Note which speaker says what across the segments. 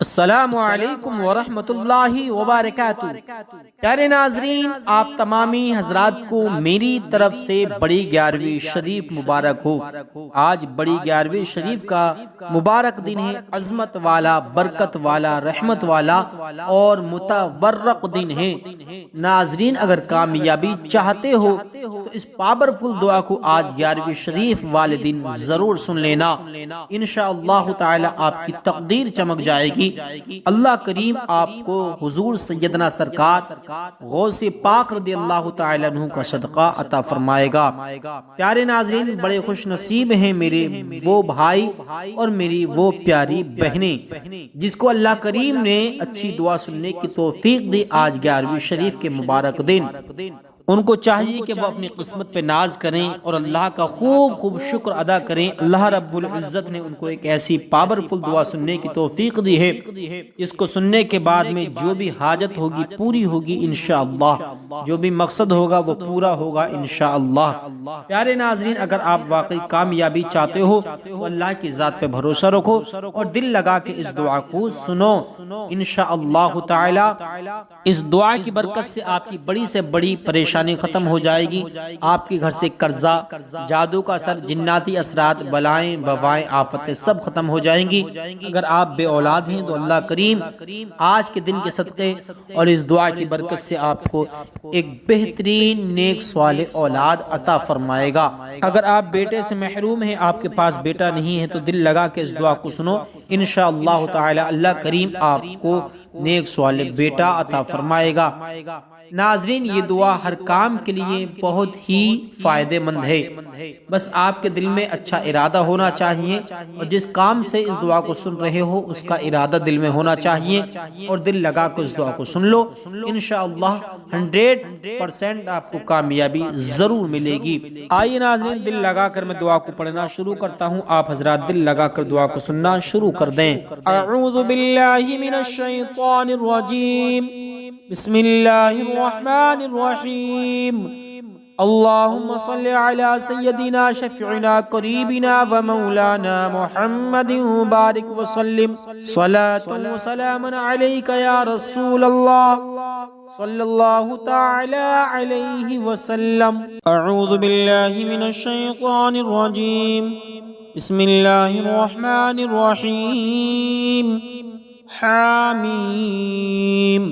Speaker 1: अस्सलामु अलैकुम वरहमतुल्लाहि वबरकातुहू। प्यारे नाजरीन, आप तमामी हजरात को मेरी तरफ से बड़ी 11वीं शरीफ मुबारक हो। आज बड़ी 11वीं शरीफ का मुबारक दिन है। अजमत वाला, बरकत वाला, रहमत वाला और मुतबर्रक दिन है। नाजरीन, अगर कामयाबी चाहते हो तो इस पावरफुल दुआ को आज 11वीं शरीफ वाले दिन जरूर सुन लेना। इंशाअल्लाह ताला आपकी तकदीर चमक जाएगी। अल्लाह करीम आपको हुजूर सैयदना सरकार गौसे पाक रदियल्लाहु ताला अन्हु का सदका अता फरमाएगा। प्यारे नाज़रीन, बड़े खुश नसीब हैं मेरे वो भाई और मेरी वो प्यारी बहनें जिसको अल्लाह करीम ने अच्छी दुआ सुनने की तौफीक दी आज 11वीं शरीफ के मुबारक दिन। उनको चाहिए कि वो अपनी किस्मत पे नाज करें और अल्लाह का खूब खूब शुक्र अदा करें। अल्लाह रब्बुल इज़्ज़त ने उनको एक ऐसी पावरफुल दुआ सुनने की तौफीक दी है, इसको सुनने के बाद में जो भी हाजत होगी पूरी होगी इंशाअल्लाह। जो भी मकसद होगा वो पूरा होगा इंशाअल्लाह। प्यारे नाज़रीन, अगर आप वाकई कामयाबी चाहते हो तो अल्लाह की ज़ात पे भरोसा रखो और दिल लगा के इस दुआ को सुनो। इंशाअल्लाह ताला इस दुआ की बरकत से आपकी बड़ी से बड़ी परेशानी खत्म हो जाएगी। आपके घर से कर्जा, जादू का असर, जिन्नाती असरात, बलाएं, वबाएं, आफतें सब खत्म हो जाएंगी। अगर आप बे औलाद हैं तो अल्लाह करीम आज के दिन के सदक़े और इस दुआ की बरकत से आपको एक बेहतरीन नेक स्वाले औलाद अता फरमाएगा। अगर आप बेटे से महरूम हैं, आपके पास बेटा नहीं है, तो दिल लगा के इस दुआ को सुनो। इंशाअल्लाह ताला अल्लाह करीम आपको नेक स्वाले बेटा अता फरमाएगा। नाजरीन, ये दुआ हर काम के लिए बहुत ही फायदेमंद है। बस आपके दिल में अच्छा इरादा होना चाहिए और जिस काम से इस दुआ को सुन रहे हो उसका इरादा दिल में होना चाहिए और दिल लगा कर इस दुआ को सुन लो। इंशाअल्लाह 100% आपको कामयाबी जरूर मिलेगी। आइए नाजरीन, दिल लगा कर मैं दुआ को पढ़ना शुरू करता हूँ। आप हजरात दिल लगा कर दुआ को सुनना शुरू कर दें। अऊज़ु बिल्लाहि मिनश शैतानिर रजीम, बिस्मिल्लाहिर्रहमानिर्रहीम। अल्लाहुम्मा सल्लि अला सय्यदिना शफीना करीबिना व मौलाना मुहम्मदिन बारिक व सल्लिम सलातन व सलामन अलैका या रसूलल्लाह सल्लल्लाहु तआला अलैहि वसल्लम। अऊज़ु बिल्लाहि मिनश शैतानिर रजीम, बिस्मिल्लाहिर्रहमानिर्रहीम। हामीम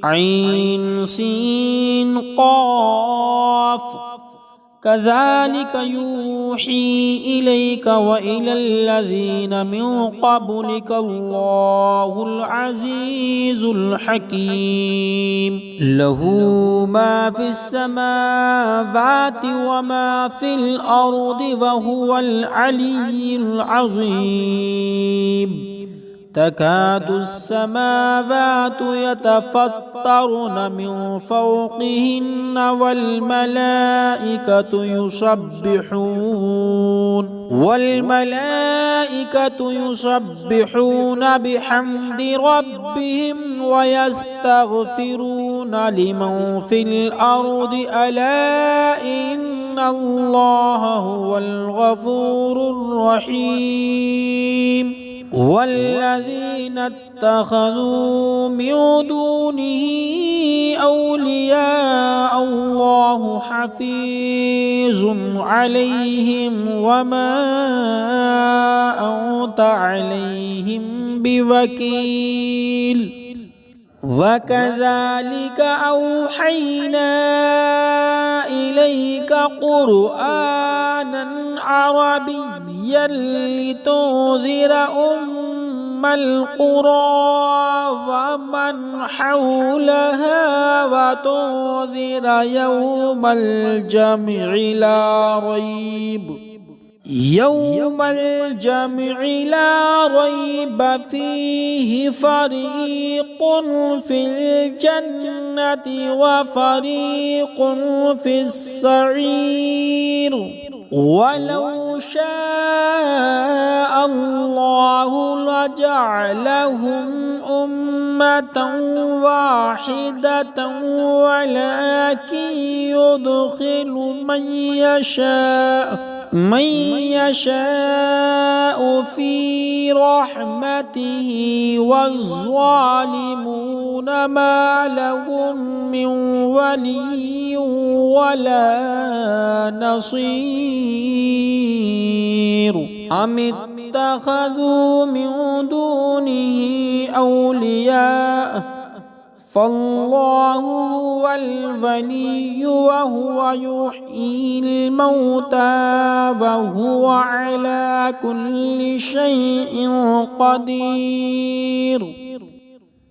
Speaker 1: ऐन सीन क़ाफ कज़ालिक यूही इलैका व इलल्लज़ीना मिन क़ब्लिका अल्लाहुल अज़ीज़ुल हकीम। लहू मा फिस समावाति व मा फिल अर्दि व हुवल अलिय्युल अज़ीम। तकादुस समावातु यतफ़त्तरुन मिन फ़ौक़िहिन्न वल मलाइकतु युसब्बिहून बिहम्दि रब्बिहिम व यस्तग़फ़िरून लिमन फ़िल अर्दि अला इन्नल्लाह हुवल गफ़ूरुर रहीम। वल्लज़ीना इत्तख़ज़ू मिन दूनिही औलियाअ अल्लाहु हफ़ीज़ुन अलैहिम वमा अंत अलैहिम बिवकील। वकज़ालिक औहैना इलैका क़ुरआनन अरबिय्यन लितुन्ज़िरा उम्मल क़ुरा व मन हौलहा व तुन्ज़िरा यौमल जम'i ला रैब फीहि फ़रीक़ुन फ़िल जन्नति व फ़रीक़ुन फ़िस सईर। वलौ शाअ अल्लाहु लजअलहुम उम्मतन वाहिदतन वलाकिन युदखिलु मन यशा من يشاء في رحمته والظالمون ما لهم من ولي ولا نصير أم اتخذوا من دونه أولياء فالله هو الغني وهو يحيي الموتى وهو على كل شيء قدير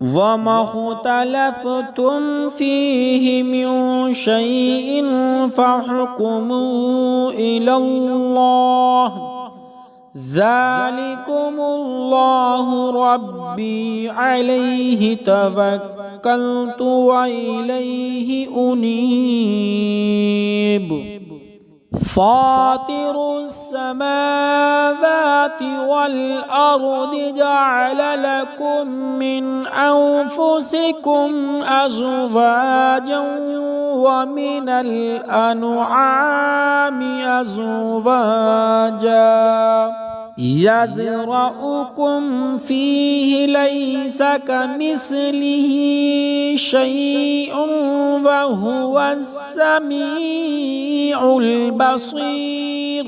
Speaker 1: وما اختلفتم فيه من شيء فحكمه إلى الله ذلكم الله ربي عليه توكلت وإليه أنيب فاطر السماوات والأرض جعل لكم من أنفسكم أزواجا ومن الأنعام أزواجا يذرأكم فيه ليس كمثله شيء وهو السميع البصير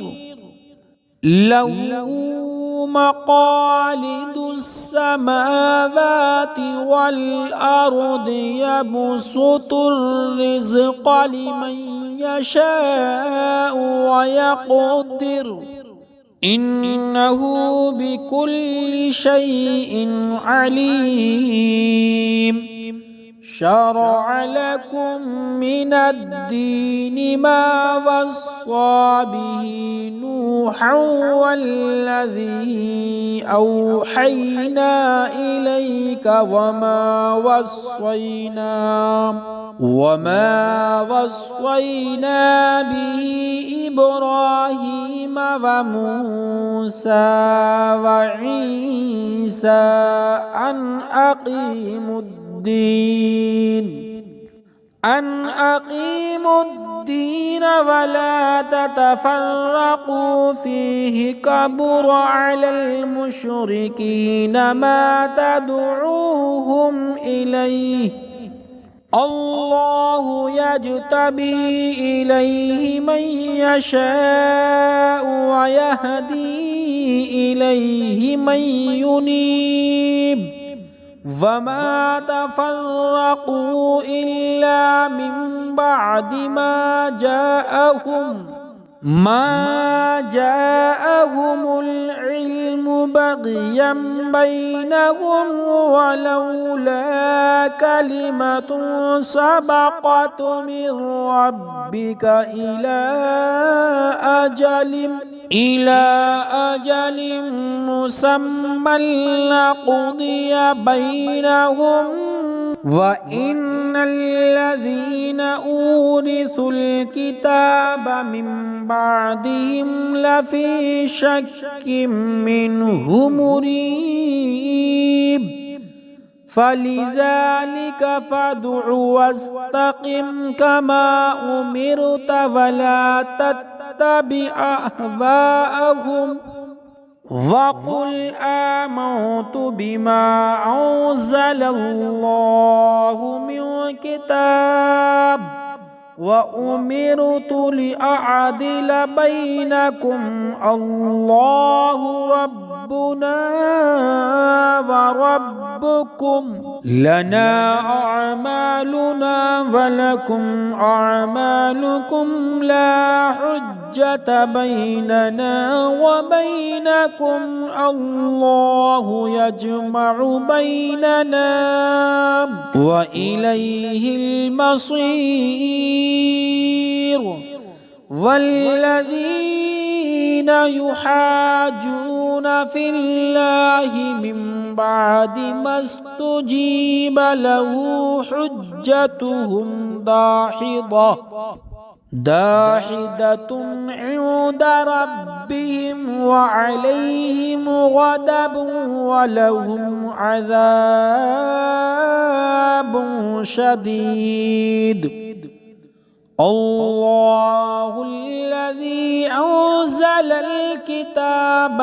Speaker 1: له مقاليد السماوات والأرض يبسط الرزق لمن يشاء ويقدر إنه بكل شيء عليم شرع لكم من الدين ما وصى به نوحا والذي أوحينا إليك وما وصينا به إبراهيم وموسى وعيسى أن أقيموا الدين ولا تتفرقوا فيه كبر على المشركين ما تدعوهم إليه الله يجتبي إليه من يشاء ويهدي إليه من ينيب وما تفرقوا إلا من بعد ما جاءهم العلم بغيا بينهم ولولا كلمة سبقت من ربك إلى أجل مسمى لقضي بينهم وإن الذين أورثوا الكتاب من بعدهم لفي شك منه مريب فلذلك فادع واستقم كما أمرت ولا تتبع أهواءهم وقل آمنت بما أنزل الله من كتاب وأمرت لأعدل بينكم الله ربنا وربكم لنا أعمالنا ولكم أعمالكم لا حجة بيننا وبينكم الله يجمع بيننا وإليه المصير والذين يحاجون في الله من بعد ما استجيب له حجتهم داحضة عند ربهم وعليهم غضب ولهم عذاب شديد الله الذي أنزل أنزل الكتاب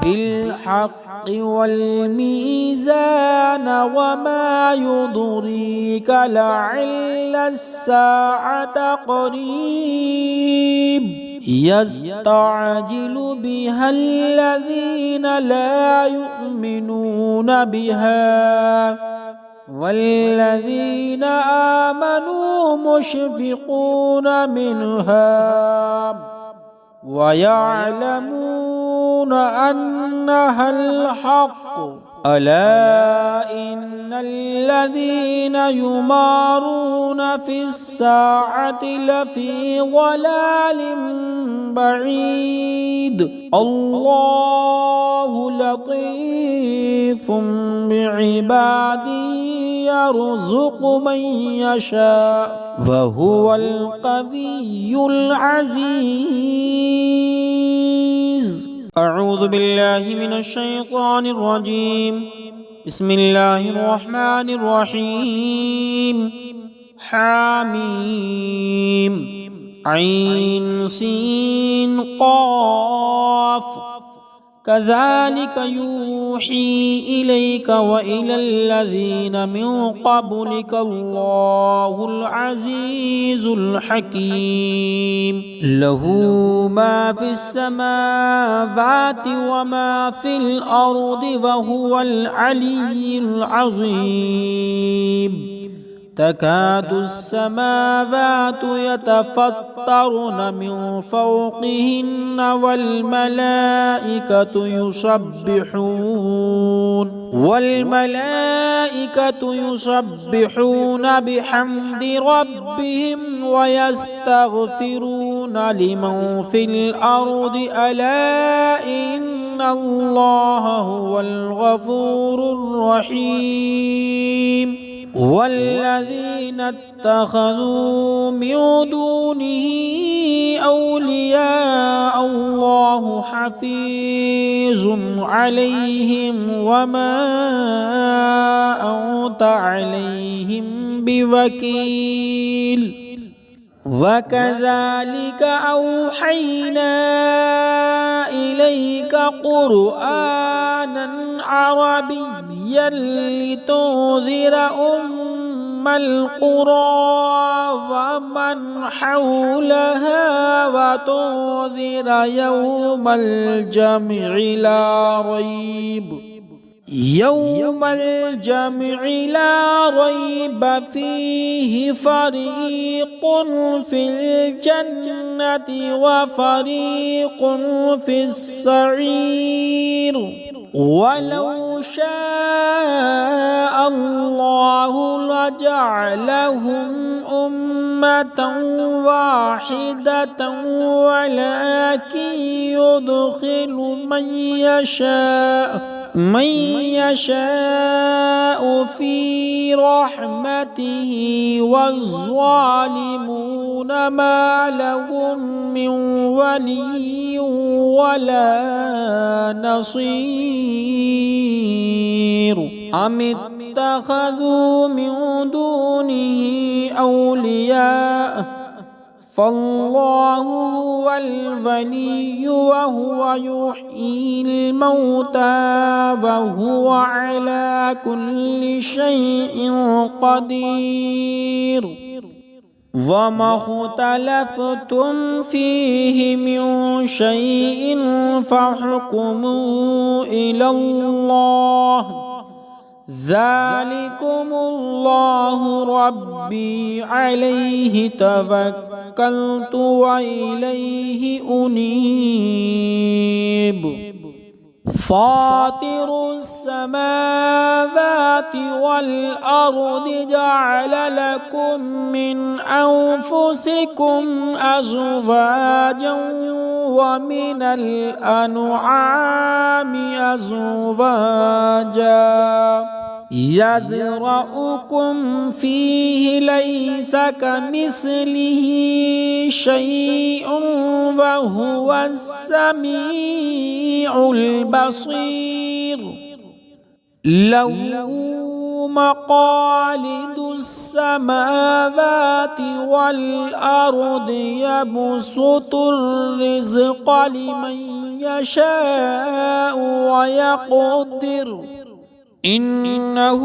Speaker 1: بالحق والميزان وما يدريك لعل الساعة قريب يستعجل بها الذين لا يؤمنون بها والذين آمنوا مشفقون منها ويعلمون أنها الحق ألا إن الذين يمارون في الساعة لفي ضلال بعيد الله لطيف بعباده يرزق من يشاء وهو القوي العزيز. أعوذ بالله من الشيطان الرجيم. بسم الله الرحمن الرحيم. حاميم عين سين قاف كذلك يوحي إليك وإلى الذين من قبلك الله العزيز الحكيم له ما في السماوات وما في الأرض وهو العلي العظيم تكاد السماوات يتفطرن من فوقهن والملائكة يسبحون بحمد ربهم ويستغفرون لمن في الأرض ألا إن الله هو الغفور الرحيم. والذين اتخذوا من دونه أولياء الله حفيظ عليهم وما أنت عليهم بوكيل. وكذلك أوحينا إليك قرآنا عربيا لتنذر أم القرى ومن حولها وتنذر يوم الجمع لا ريب فيه فريق في الجنة وفريق في السعير ولو شاء الله لجعلهم أمة واحدة ولكن يدخل من يشاء في رحمته والظالمون ما لهم من ولي ولا نصير. أم اتخذوا من دونه أولياء فالله هو الولي وهو يحيي الموتى وهو على كل شيء قدير. وما اختلفتم فيه من شيء فحكمه إلى الله ذلكم الله ربي عليه توكلت وإليه أنيب. فاطر السماوات والأرض جعل لكم من أنفسكم أزواجا ومن الأنعام أزواجا يذرأكم فيه ليس كمثله شيء وهو السميع البصير. له
Speaker 2: مقاليد السماوات والأرض يبسط الرزق لمن يشاء ويقدر إنه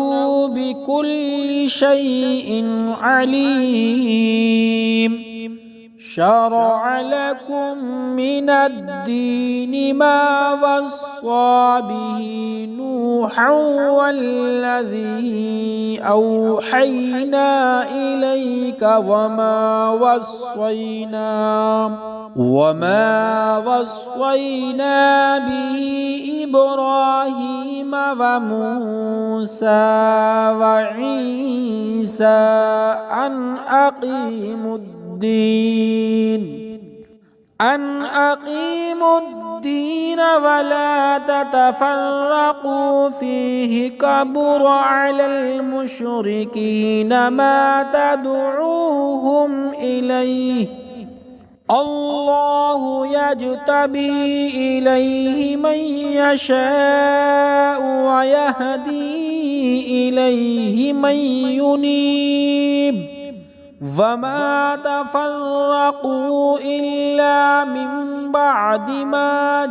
Speaker 2: بكل شيء عليم شرع لكم من الدين ما وصى به نوحا والذي أوحينا إليك وما وصينا به إبراهيم وموسى وعيسى أن أقيموا الدين ولا تتفرقوا فيه كبر على المشركين ما تدعوهم إليه الله يجتبي إليه من يشاء ويهدي إليه من ينيب وما تفرقوا إلا من بعد ما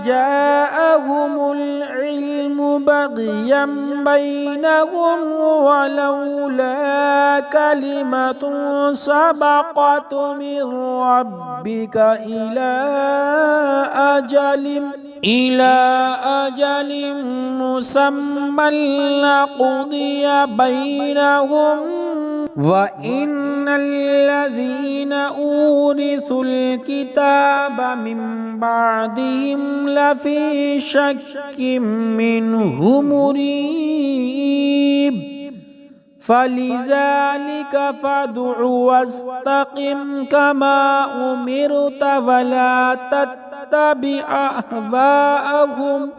Speaker 2: جاءهم العلم بغيا بينهم ولولا كلمة سبقت من ربك إلى أجل مسمى لقضي بينهم وإن الذين أورثوا الكتاب من بعدهم لفي شك منه مريب فلذلك فادع واستقم كما أمرت ولا تتبع أهواءهم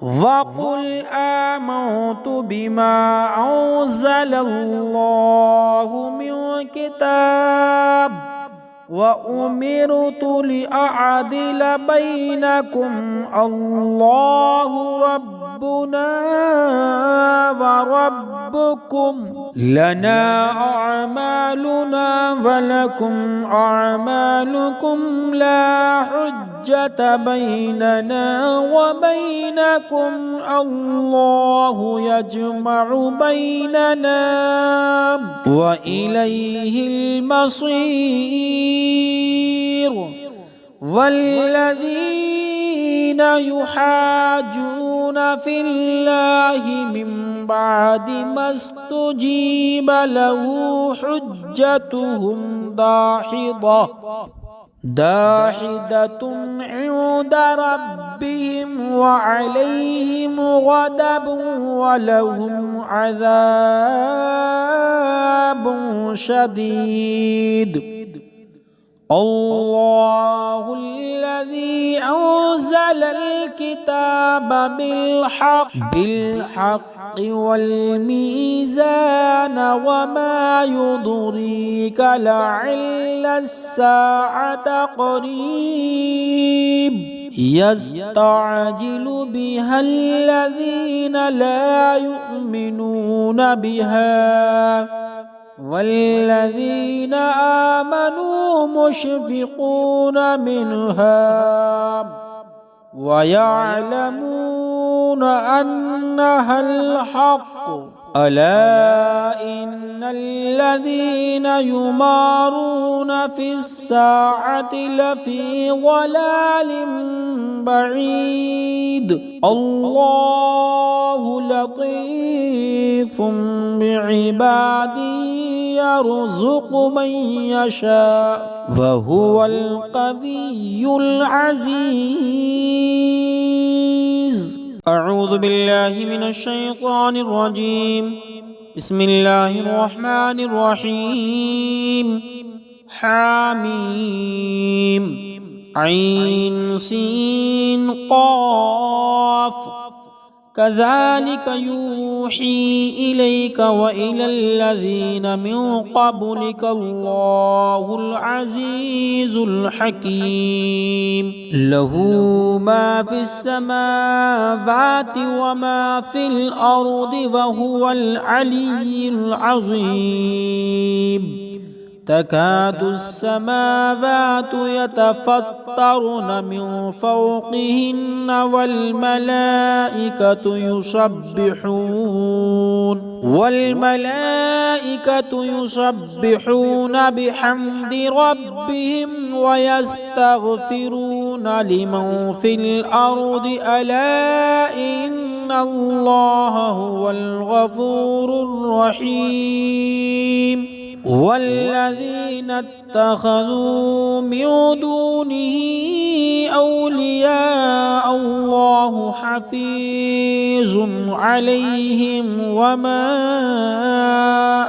Speaker 2: وقل آمنت بما أنزل الله من كتاب وأمرت لأعدل بينكم الله ربنا وربكم لنا أعمالنا ولكم أعمالكم لا حجة بيننا وبينكم الله يجمع بيننا وإليه المصير والذين يحاجون في الله من بعد ما استجيب له حجتهم داحضة عند ربهم وعليهم غضب ولهم عذاب شديد الله الذي أنزل الكتاب بالحق والميزان وما يضريك لعل الساعة قريب يستعجل بها الذين لا يؤمنون بها والذين آمنوا مشفقون منها ويعلمون أنها الحق ألا إن الذين يمارون في الساعة لفي ضلال بعيد الله لطيف بعباده يرزق من يشاء وهو القوي العزيز. أعوذ بالله من الشيطان الرجيم. بسم الله الرحمن الرحيم. حاميم عين سين قاف كذلك يوحى نوحي إليك وإلى الذين من قبلك الله العزيز الحكيم له ما في السماوات وما في الأرض وهو العلي العظيم تكاد السماوات يتفطرن من فوقهن والملائكة يسبحون بحمد ربهم ويستغفرون لمن في الأرض ألا إن الله هو الغفور الرحيم والذين اتخذوا من دونه أولياء الله حفيظ عليهم وما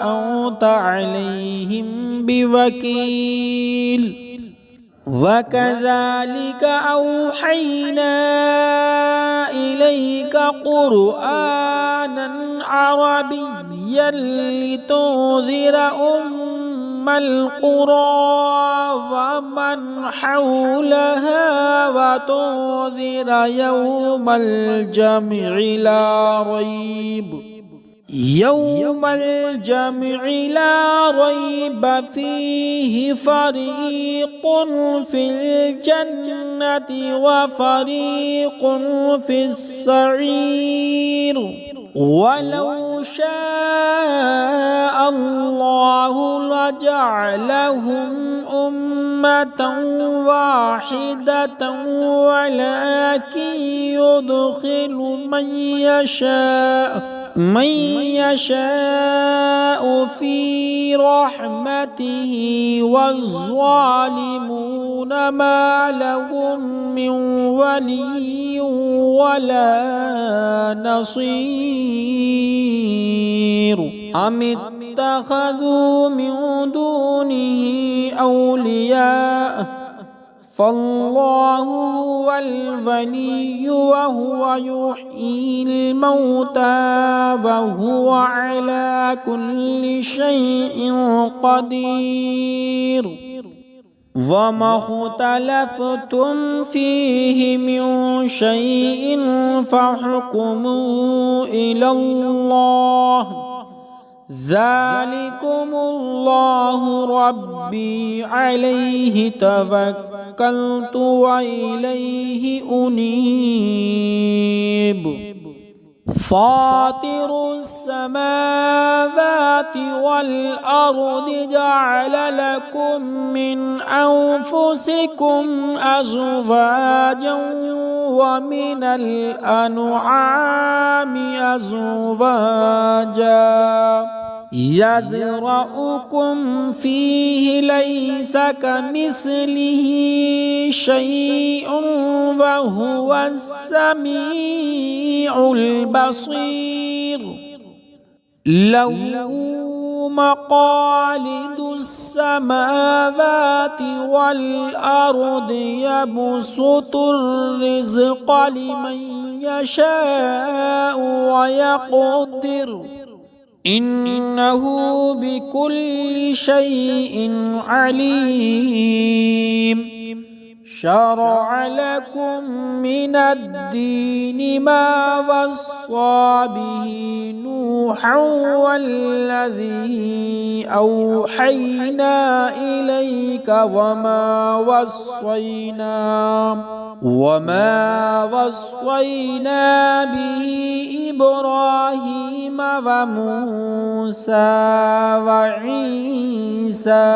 Speaker 2: أنت عليهم بوكيل وكذلك أوحينا إليك قرآنا عربيا لتنذر أم القرى ومن حولها وتنذر يوم الجمع لا ريب فيه فريق في الجنة وفريق في السعير ولو شاء الله لجعلهم أمة واحدة ولكن يدخل من يشاء في رحمته والظالمون ما لهم من ولي ولا نصير أم اتخذوا من دونه أولياء فالله هو الغني وهو يحيي الموتى وهو على كل شيء قدير وما اختلفتم فيه من شيء فحكمه إلى الله ذلكم الله ربي عليه توكلت وإليه أنيب فاطر السماوات والأرض جعل لكم من أنفسكم أزواجا ومن الأنعام أزواجا يذرأكم فيه ليس كمثله شيء وهو السميع البصير له مقاليد السماوات والأرض يبسط الرزق لمن يشاء ويقدر إنه بكل شيء عليم شرع لكم من الدين ما وصى به نوحا والذي أوحينا إليك وما وصينا به إبراهيم وموسى وعيسى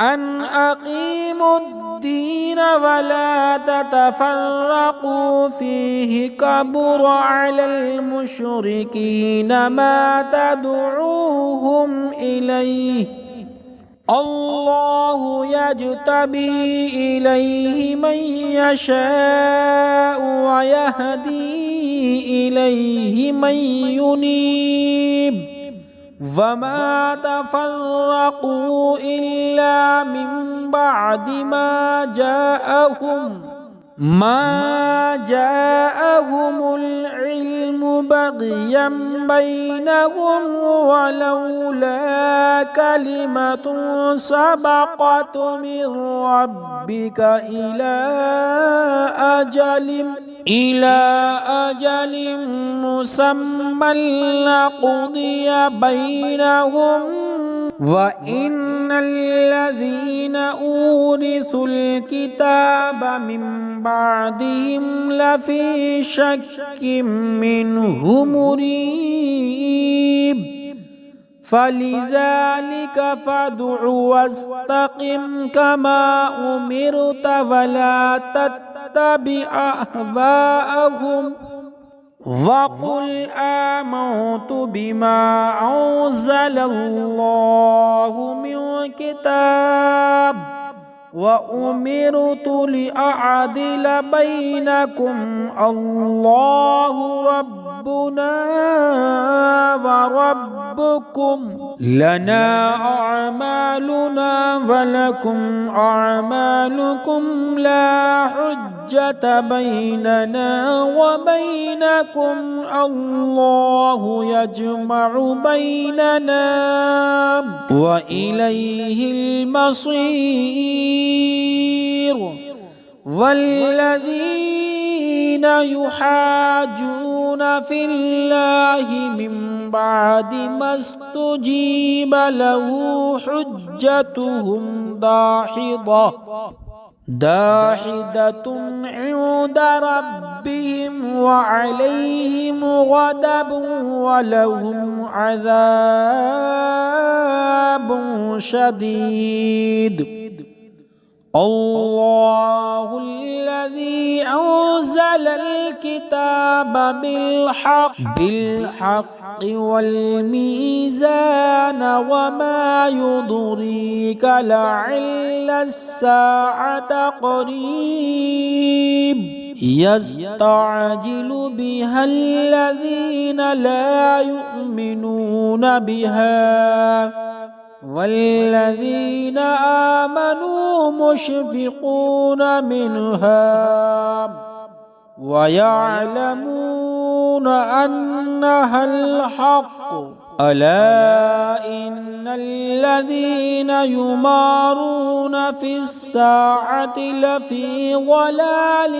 Speaker 2: أن أقيموا الدين ولا تتفرقوا فيه كبر على المشركين ما تدعوهم إليه الله يجتبي إليه من يشاء ويهدي إليه من ينيب وما تفرقوا إلا من بعد ما جاءهم ما جاءهم العلم بغيا بينهم ولولا كلمة سبقت من ربك إلى أجل مسمى لقضي بينهم وإن الذين أورثوا الكتاب من بعدهم لفي شك منه مريب فلذلك فادع واستقم كما أمرت ولا تتبع أهواءهم وقل آمنت بما أنزل الله من كتاب وأمرت لأعدل بينكم الله ربنا وربكم لنا أعمالنا ولكم أعمالكم لا حجة بيننا وبينكم الله يجمع بيننا وإليه المصير والذين يحاجون في الله من بعد ما استجيب له حجتهم داحضة عند ربهم وعليهم غضب ولهم عذاب شديد الله الذي أنزل الكتاب بالحق والميزان وما يدريك لعل الساعة قريب يستعجل بها الذين لا يؤمنون بها والذين آمنوا مشفقون منها ويعلمون أنها الحق ألا إن الذين يمارون في الساعة لفي ضلال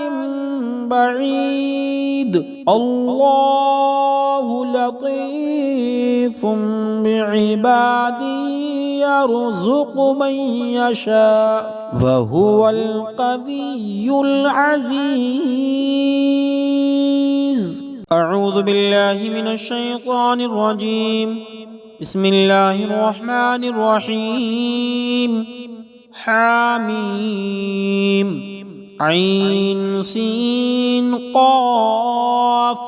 Speaker 2: بعيد الله لطيف بعباده يرزق من يشاء وهو القوي العزيز. أعوذ بالله من الشيطان الرجيم. بسم الله الرحمن الرحيم. حاميم عين سين قاف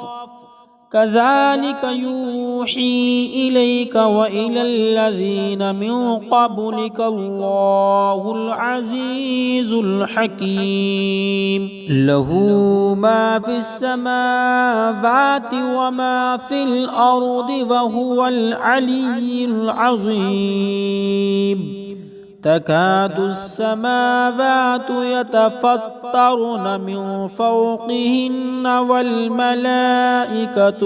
Speaker 2: كذلك يوحي إليك وإلى الذين من قبلك الله العزيز الحكيم له ما في السماوات وما في الأرض وهو العلي العظيم تكاد السماوات يتفطرن من فوقهن والملائكة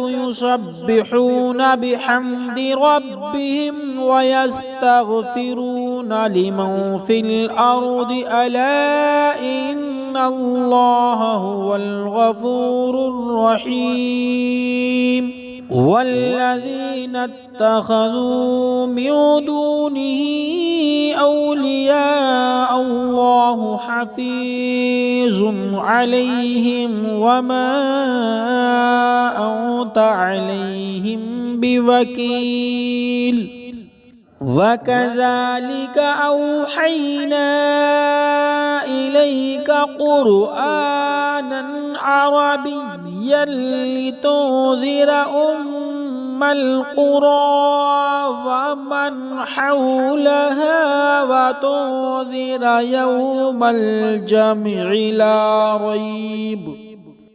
Speaker 2: يسبحون بحمد ربهم ويستغفرون لمن في الأرض ألا إن الله هو الغفور الرحيم. والذين اتخذوا من دونه أولياء الله حفيظ عليهم وما أنت عليهم بوكيل. وكذلك أوحينا إليك قرآنا عربيا لتنذر أم القرى ومن حولها وتنذر يوم الجمع لا ريب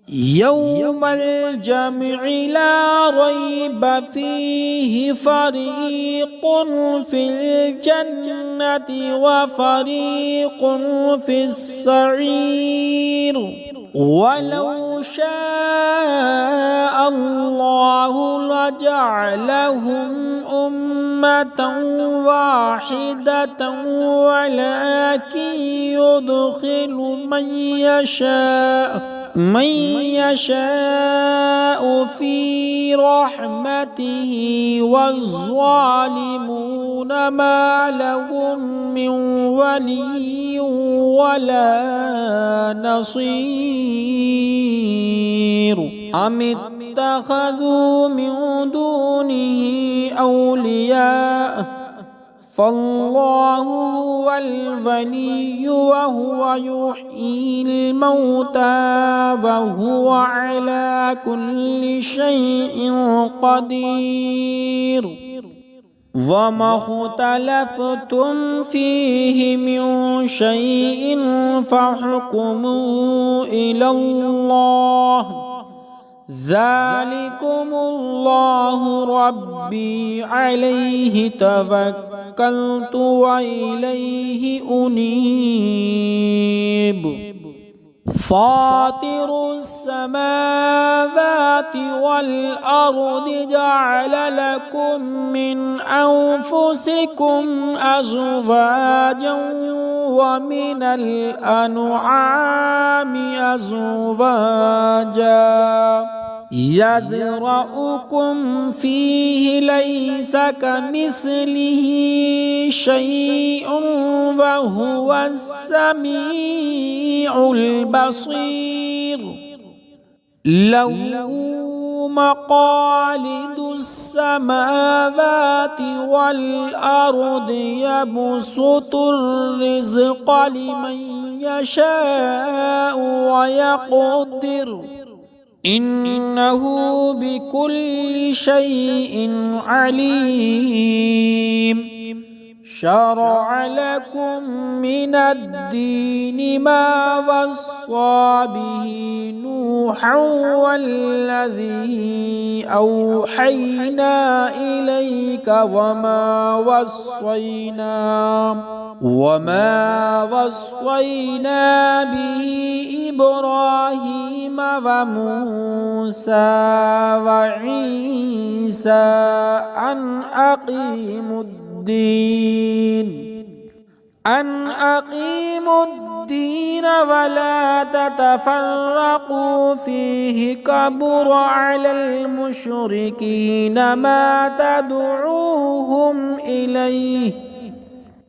Speaker 2: يوم الجمع لا ريب فيه فريق في الجنة وفريق في السعير ولو شاء الله لجعلهم أمة واحدة ولكن يدخل من يشاء في رحمته والظالمون ما لهم من ولي ولا نصير أم اتخذوا من دونه أولياء فالله هو الغني وهو يحيي الموتى وهو على كل شيء قدير وما اختلفتم فيه من شيء فحكمه إلى الله ذلكم الله ربي عليه توكلت وإليه أنيب فاطر السماوات والأرض جعل لكم من أنفسكم أزواجا ومن الأنعام أزواجا يذرأكم فيه ليس كمثله شيء وهو السميع البصير له مقاليد السماوات والأرض يبسط الرزق لمن يشاء ويقدر إنه بكل شيء عليم شرع لكم من الدين ما وصى به نوحا والذي أوحينا إليك وما وصينا به إبراهيم وموسى وعيسى أن أقيموا الدين ولا تتفرقوا فيه كبر على المشركين ما تدعوهم إليه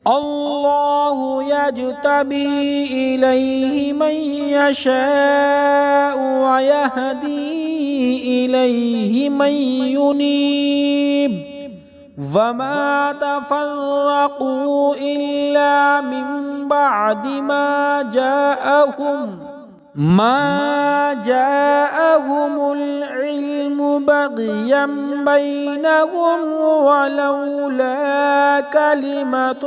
Speaker 2: الله يجتبي إليه من يشاء ويهدي إليه من ينيب وما تفرقوا إلا من بعد ما جاءهم العلم بغيا بينهم ولولا كلمة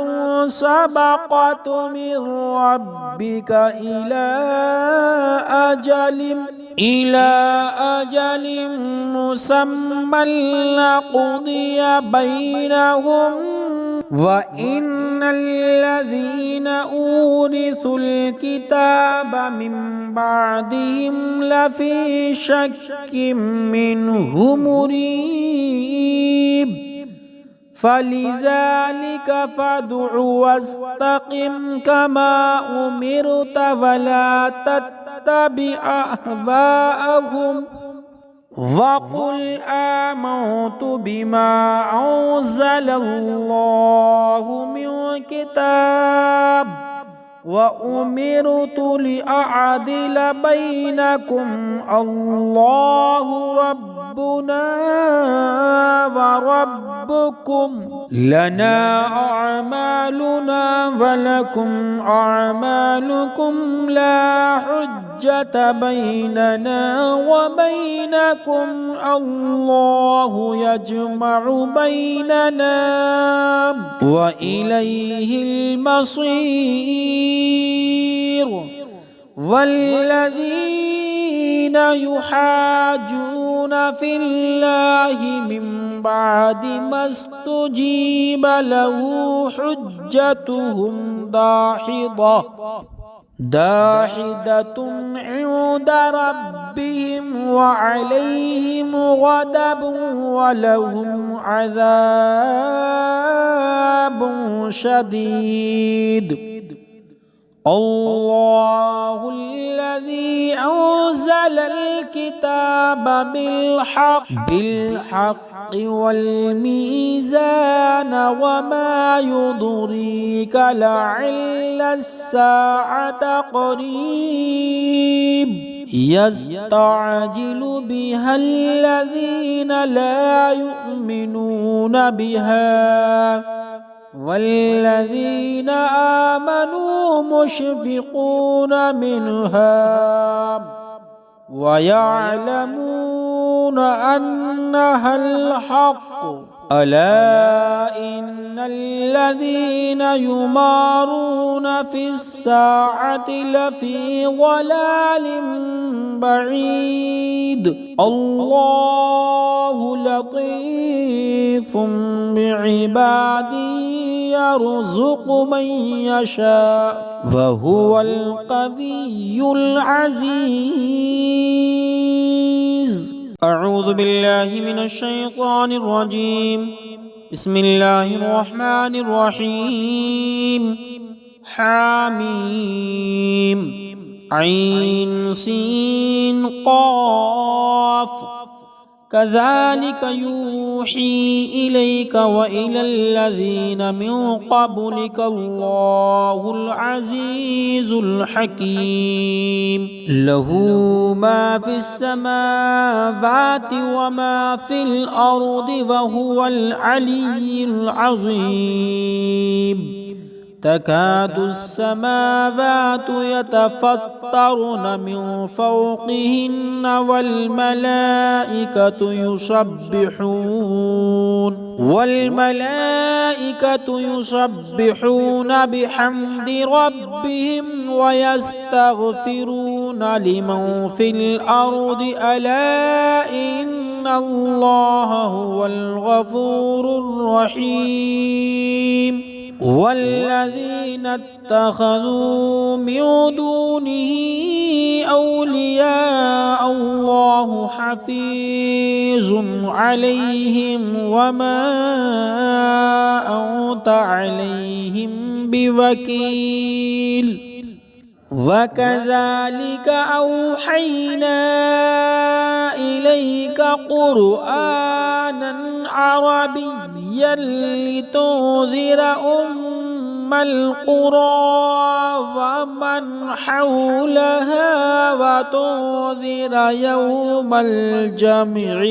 Speaker 2: سبقت من ربك إلى أجل مسمى لقضي بينهم وإن الذين أورثوا الكتاب من بعدهم لفي شك منه مريب فلذلك فادع واستقم كما أمرت ولا تتبع أهواءهم وقل آمنت بما أنزل الله من كتاب وأمرت لأعدل بينكم الله ربنا وربكم لنا أعمالنا ولكم أعمالكم لا حجة بيننا وبينكم الله يجمع بيننا وإليه المصير والذين يحاجون في الله من بعد ما استجيب له حجتهم داحضة عند ربهم وعليهم غضب ولهم عذاب شديد. الله الذي أنزل الكتاب بالحق والميزان وما يدريك لعل الساعة قريب يستعجل بها الذين لا يؤمنون بها والذين آمنوا مشفقون منها ويعلمون أنها الحق. ألا إن الذين يمارون في الساعة لفي ضلال بعيد. الله لطيف بعباده يرزق من يشاء وهو القوي العزيز. أعوذ بالله من الشيطان الرجيم. بسم الله الرحمن الرحيم. حميم عين سين قاف كذلك يوحي إليك وإلى الذين من قبلك الله العزيز الحكيم. له ما في السماوات وما في الأرض وهو العلي العظيم. تكاد السماوات يتفطرن من فوقهن والملائكة يسبحون بحمد ربهم ويستغفرون لمن في الأرض ألا إن الله هو الغفور الرحيم. والذين اتخذوا من دونه أولياء الله حفيظ عليهم وما أنت عليهم بوكيل. وكذلك أوحينا إليك قرآنا عربيا لتنذر أم القرى ومن حولها وتنذر يوم الجمع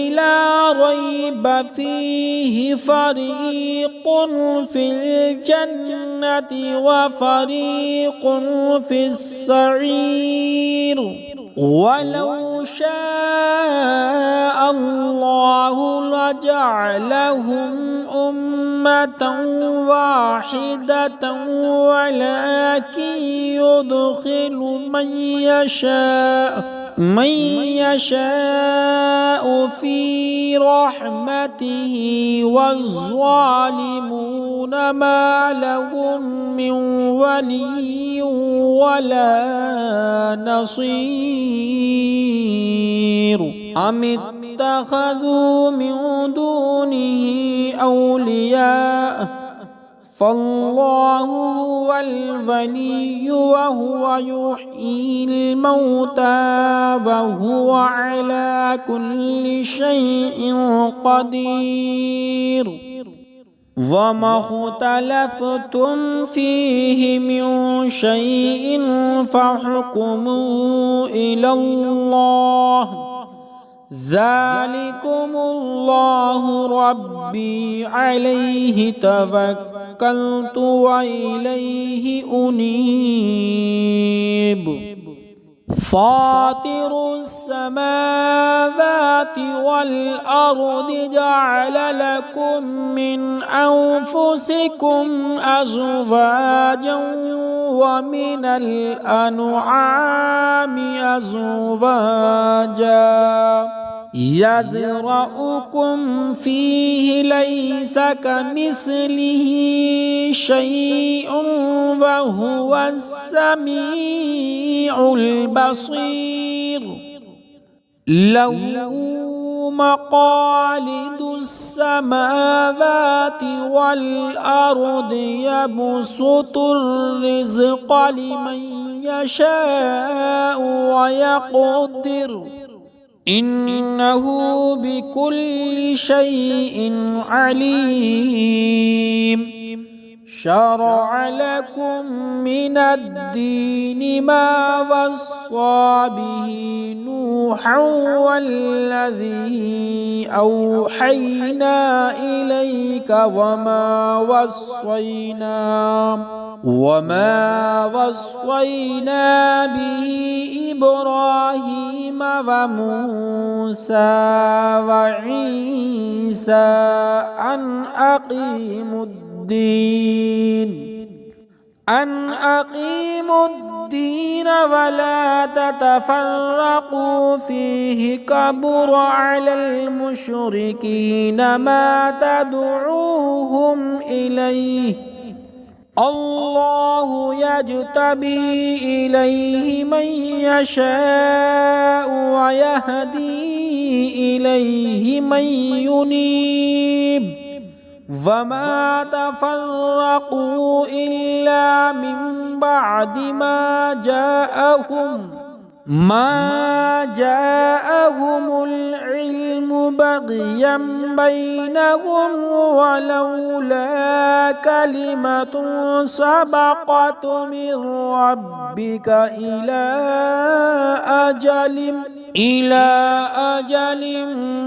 Speaker 2: لا ريب فيه فريق في الجنة وفريق في السعير. ولو شاء الله لجعلهم أمة واحدة ولكن يدخل من يشاء في رحمته والظالمون ما لهم من ولي ولا نصير. أم اتخذوا من دونه أولياء فالله هو الولي وهو يحيي الموتى وهو على كل شيء قدير. وما اختلفتم فيه من شيء فحكمه إلى الله. ذلكم الله ربي عليه توكلت وإليه أنيب. فاطر السماوات والأرض جعل لكم من أنفسكم أزواجا ومن الأنعام أزواجا يذرأكم فيه ليس كمثله شيء وهو السميع البصير له مقاليد السماوات والأرض يبسط الرزق لمن يشاء ويقدر إنه بكل شيء عليم شرع لكم من الدين ما وصى به نوحا والذي أوحينا إليك وما وصينا به إبراهيم وموسى وعيسى أن أقيموا الدين ولا تتفرقوا فيه كبر على المشركين ما تدعوهم إليه الله يجتبي إليه من يشاء ويهدي إليه من ينيب وما تفرقوا إلا من بعد ما جاءهم العلم بغيا بينهم ولولا كلمة سبقت من ربك إلى أجل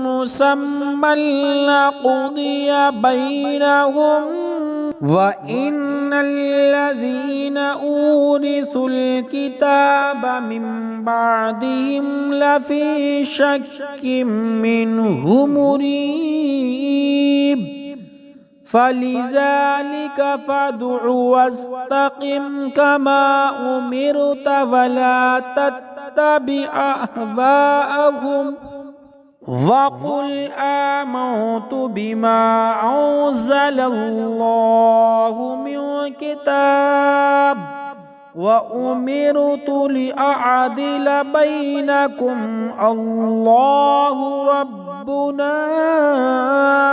Speaker 2: مسمى لقضي بينهم وإن الذين أورثوا الكتاب من بعدهم لفي شك منه مريب فلذلك فادع واستقم كما أمرت ولا تتبع أهواءهم وقل آمنت بما أنزل الله من كتاب وأمرت لأعدل بينكم الله ربنا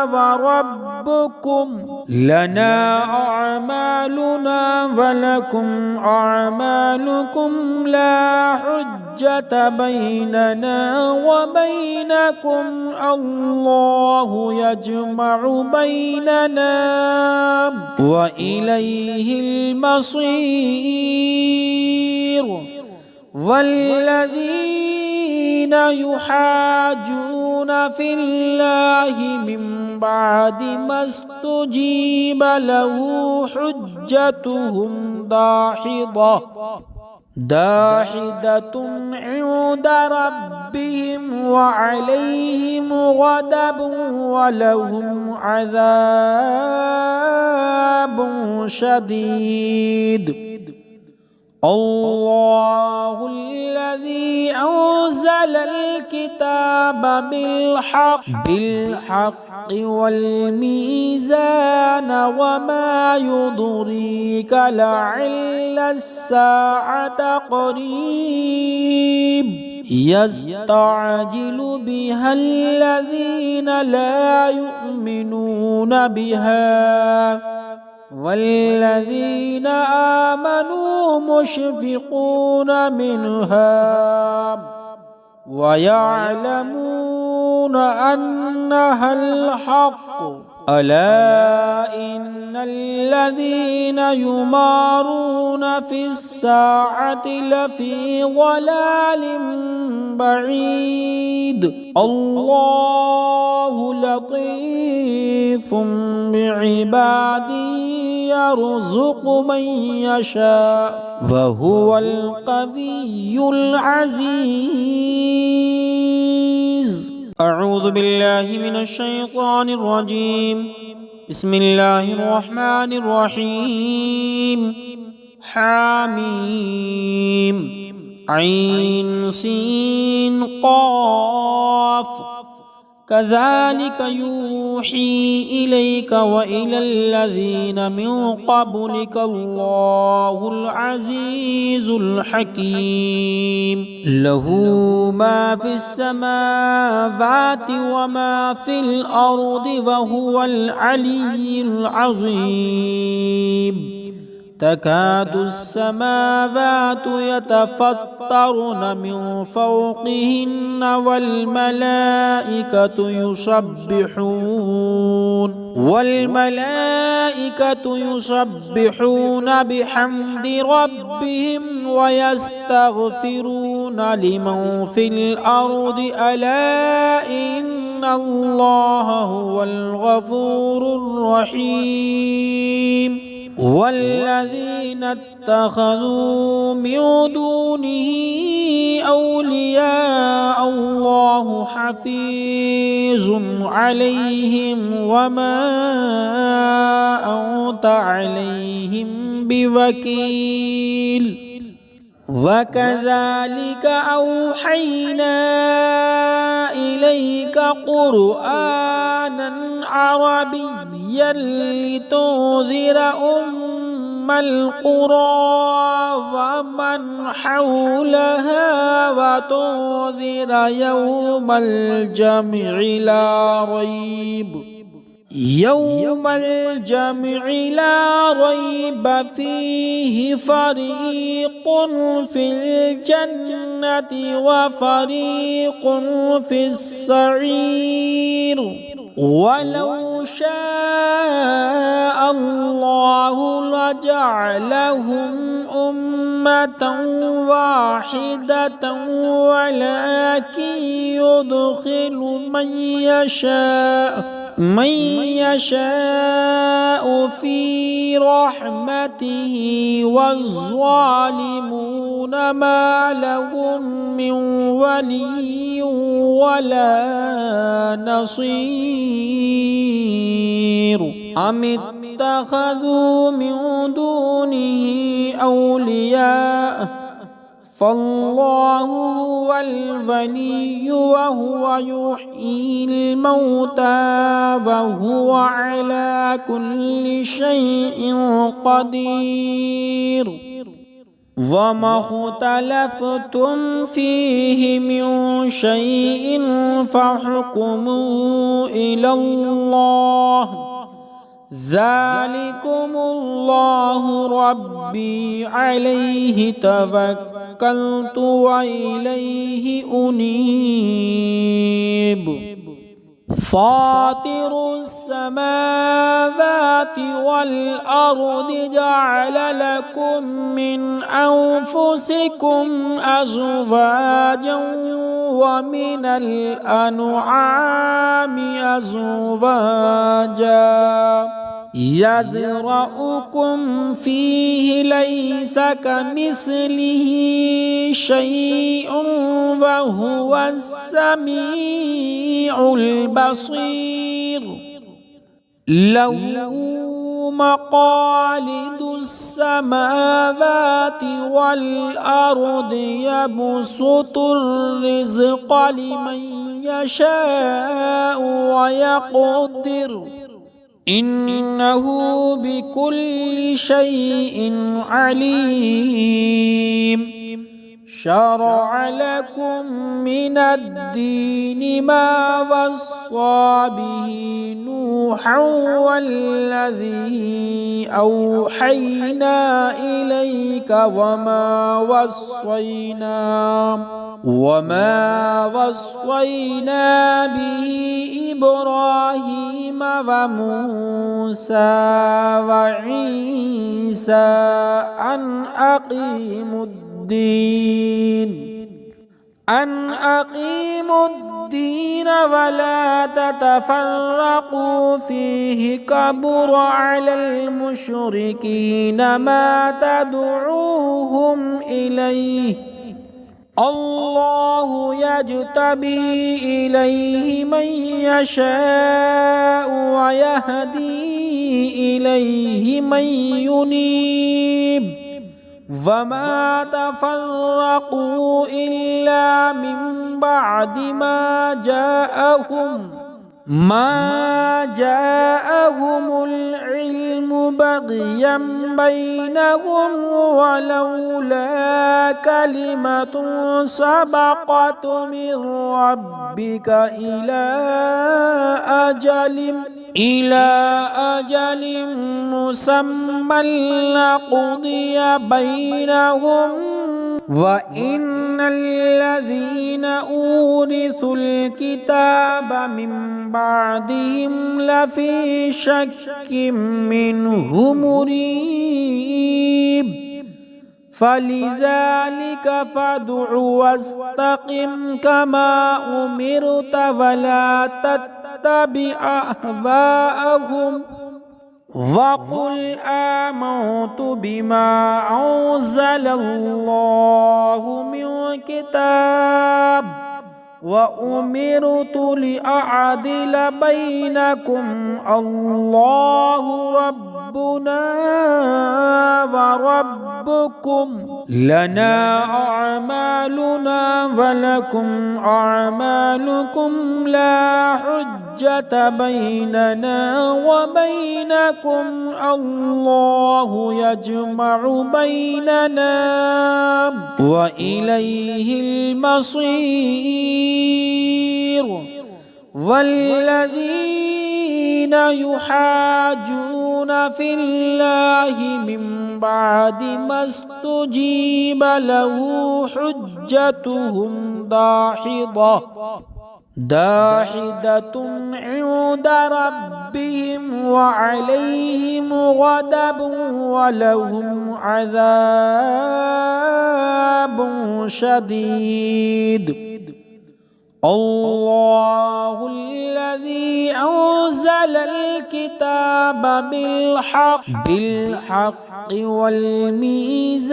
Speaker 2: وربكم لنا أعمالنا ولكم أعمالكم لا حجة بيننا وبينكم الله يجمع بيننا وإليه المصير والذين يحاجون في الله من بعد ما استجيب له حجتهم داحضة عند ربهم وعليهم غضب ولهم عذاب شديد الله الذي أنزل الكتاب بالحق والميزان وما يضريك لعل الساعة قريب يستعجل بها الذين لا يؤمنون بها والذين آمنوا مشفقون منها ويعلمون أنها الحق ألا إن الذين يمارون في الساعة لفي ضلال بعيد الله لطيف بعباده يرزق من يشاء وهو القوي العزيز. أعوذ بالله من الشيطان الرجيم. بسم الله الرحمن الرحيم. حاميم عين سين قاف كذلك يوحي إليك وإلى الذين من قبلك الله العزيز الحكيم له ما في السماوات وما في الأرض وهو العلي العظيم تكاد السماوات يتفطرن من فوقهن والملائكة يسبحون بحمد ربهم ويستغفرون لمن في الأرض ألا إن الله هو الغفور الرحيم والذين اتخذوا من دونه أولياء الله حفيظ عليهم وما أنت عليهم بوكيل وكذلك أوحينا إليك قرآنا عربيا لتنذر أم القرى ومن حولها وتنذر يوم الجمع لا ريب فيه فريق في الجنة وفريق في السعير ولو شاء الله لجعلهم أمة واحدة ولكن يدخل من يشاء في رحمته والظالمون ما لهم من ولي ولا نصير أم اتخذوا من دونه أولياء فالله هو الغني وهو يحيي الموتى وهو على كل شيء قدير وما اختلفتم فيه من شيء فحكمه إلى الله ذلكم الله ربي عليه توكلت وإليه أنيب فاطر السماوات والأرض جعل لكم من أنفسكم أزواجا ومن الأنعام أزواجا يذرأكم فيه ليس كمثله شيء وهو السميع البصير له مقاليد السماوات والأرض يبسط الرزق لمن يشاء ويقدر إنه بكل شيء عليم شرع لكم من الدين ما وصى به نوحا والذي أوحينا إليك وما وصينا به إبراهيم وموسى وعيسى أن أقيموا الدين ولا تتفرقوا فيه كبر على المشركين ما تدعوهم إليه الله يجتبي إليه من يشاء ويهدي إليه من ينيب وما تفرقوا إلا من بعد ما جاءهم العلم بغيا بينهم ولولا كلمة سبقت من ربك إلى أجل مسمى لقضي بينهم وإن الذين أورثوا الكتاب من بعدهم لفي شك منه مريب فلذلك فادع واستقم كما أمرت ولا تتبع أهواءهم وقل آمنت بما أنزل الله من كتاب وأمرت لأعدل بينكم الله ربنا وربكم لنا أعمالنا ولكم أعمالكم لا حجة بيننا وبينكم الله يجمع بيننا وإليه المصير والذين يحاجون في الله من بعد ما استجيب له حجتهم داحضة عند ربهم وعليهم غضب ولهم عذاب شديد الله الذي أنزل الكتاب بالحق والميزان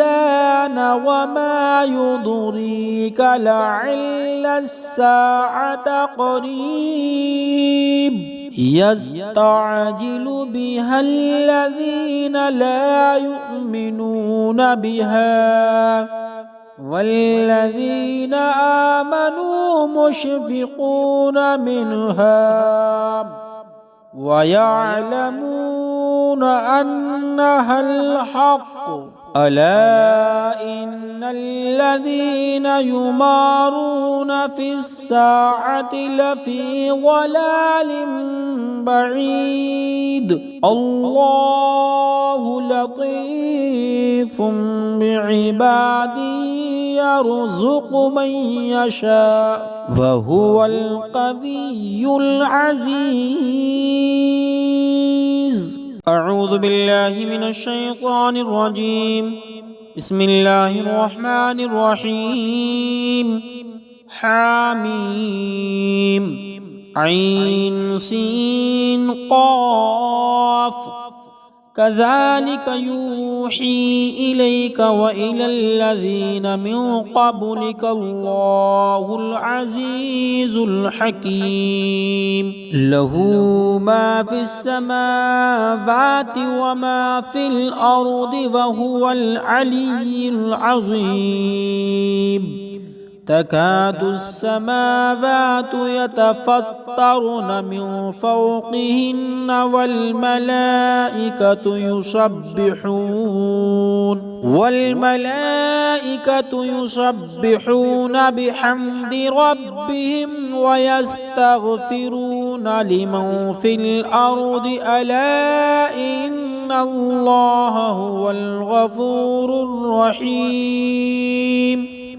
Speaker 2: وما يضريك لعل الساعة قريب يستعجل بها الذين لا يؤمنون بها والذين آمنوا مشفقون منها ويعلمون أنها الحق ألا إن الذين يمارون في الساعة لفي ضلال بعيد الله لطيف بعباده يرزق من يشاء وهو القوي العزيز. أعوذ بالله من الشيطان الرجيم. بسم الله الرحمن الرحيم. حاميم عين سين قاف كذلك يوحي إليك وإلى الذين من قبلك الله العزيز الحكيم له ما في السماوات وما في الأرض وهو العلي العظيم تكاد السماوات يتفطرن من فوقهن والملائكة يسبحون بحمد ربهم ويستغفرون لمن في الأرض ألا إن الله هو الغفور الرحيم.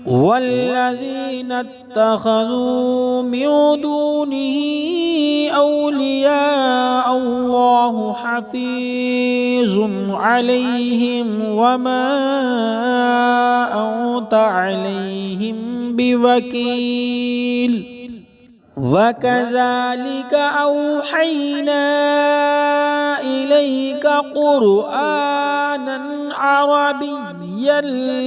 Speaker 2: والذين اتخذوا من دونه أولياء الله حفيظ عليهم وما أنت عليهم بوكيل. وكذلك أوحينا إليك قرآنا عربيا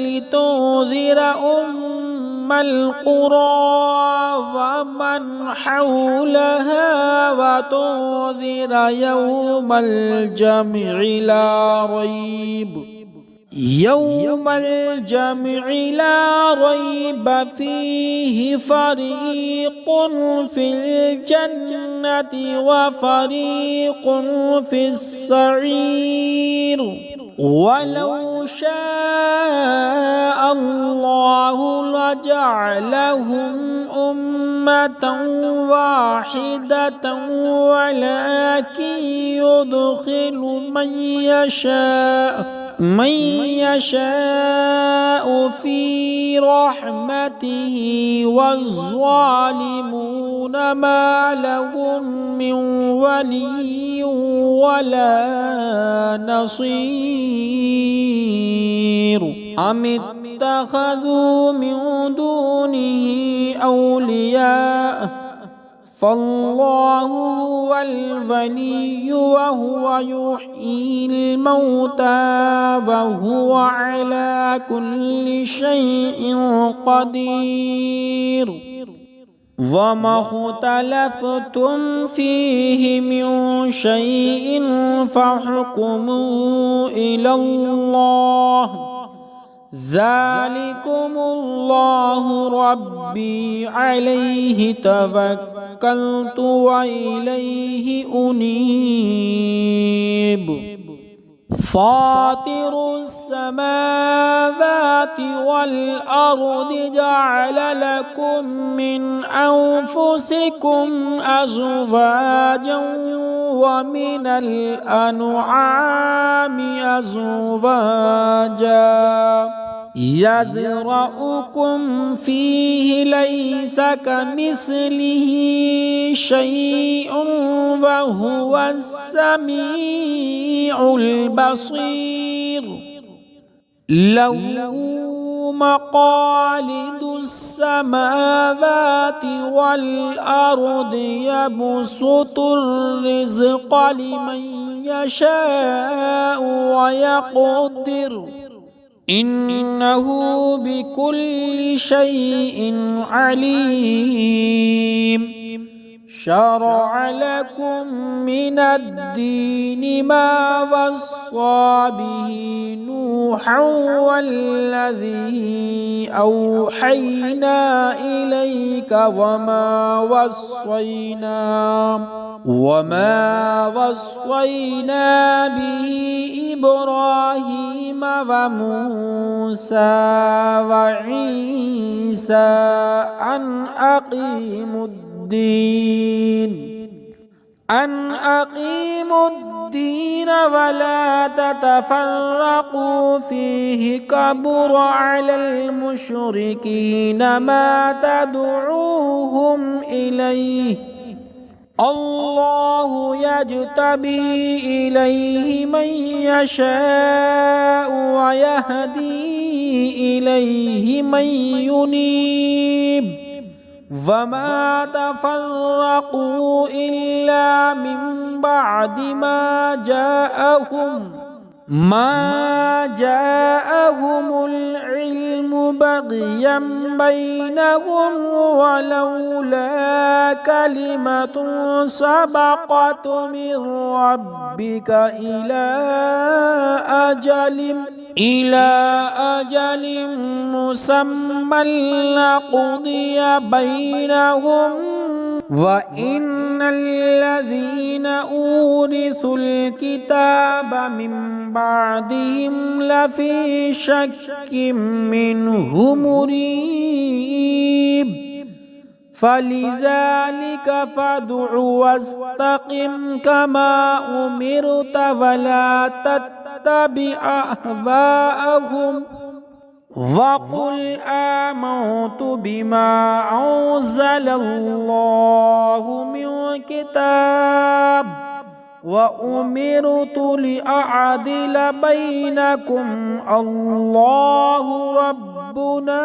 Speaker 2: لتنذر أم القرى ومن حولها وتنذر يوم الجمع لا ريب يوم الجمع لا ريب فيه فريق في الجنة وفريق في السعير ولو شاء الله لجعلهم أمة واحدة ولكن يدخل من يشاء في رحمته والظالمون ما لهم من ولي ولا نصير أم اتخذوا من دونه أولياء فالله هو الغني وهو يحيي الموتى وهو على كل شيء قدير وما اختلفتم فيه من شيء فحكمه إلى الله ذلكم الله ربي عليه توكلت وإليه أنيب فاطر السماوات والأرض جعل لكم من أنفسكم أزواجا ومن الأنعام أزواجا يذرأكم فيه ليس كمثله شيء وهو السميع البصير له مقاليد السماوات والأرض يبسط الرزق لمن يشاء ويقدر إنه بكل شيء عليم شرع لكم من الدين ما وصى به نوحا والذي أوحينا إليك وما وصينا به إبراهيم وموسى وعيسى أن أقيموا الدين ولا تتفرقوا فيه كبر على المشركين ما تدعوهم إليه الله يجتبي إليه من يشاء ويهدي إليه من ينيب وما تفرقوا إلا من بعد ما جاءهم العلم بغيا بينهم ولولا كلمة سبقت من ربك إلى أجل مسمى لقضي بينهم وإن الذين أورثوا الكتاب من بعدهم لفي شك منه مريب فلذلك فادع واستقم كما أمرت ولا تتبع أهواءهم وقل آمنت بما أنزل الله من كتاب وأمرت لأعدل بينكم الله ربنا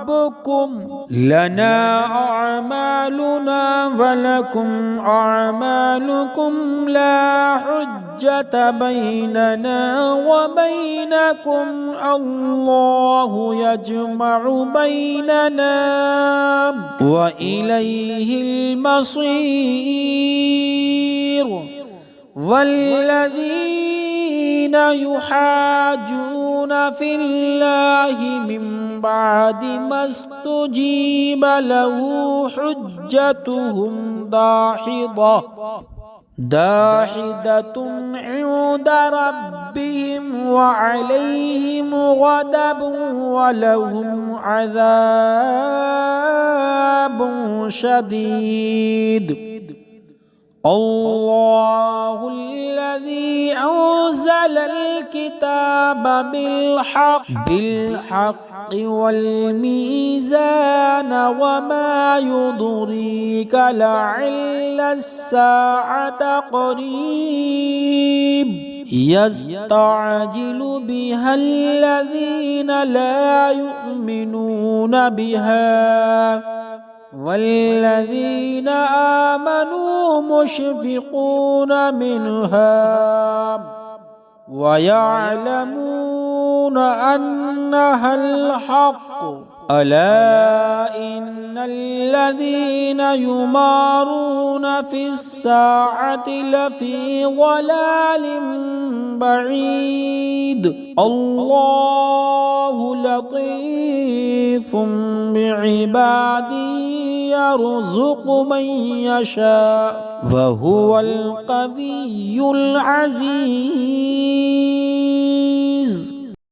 Speaker 2: وربكم لنا أعمالنا ولكم أعمالكم لا حجة بيننا وبينكم الله يجمع بيننا وإليه المصير والذين يحاجون في الله من بعد ما استجيب له حجتهم داحضة عند ربهم وعليهم غضب ولهم عذاب شديد. الله الذي أنزل الكتاب بالحق والميزان وما يضريك لعل الساعة قريب يستعجل بها الذين لا يؤمنون بها والذين آمنوا مشفقون منها ويعلمون أنها الحق. ألا إن الذين يمارون في الساعة لفي ضلال بعيد. الله لطيف بعباده يرزق من يشاء وهو القوي العزيز.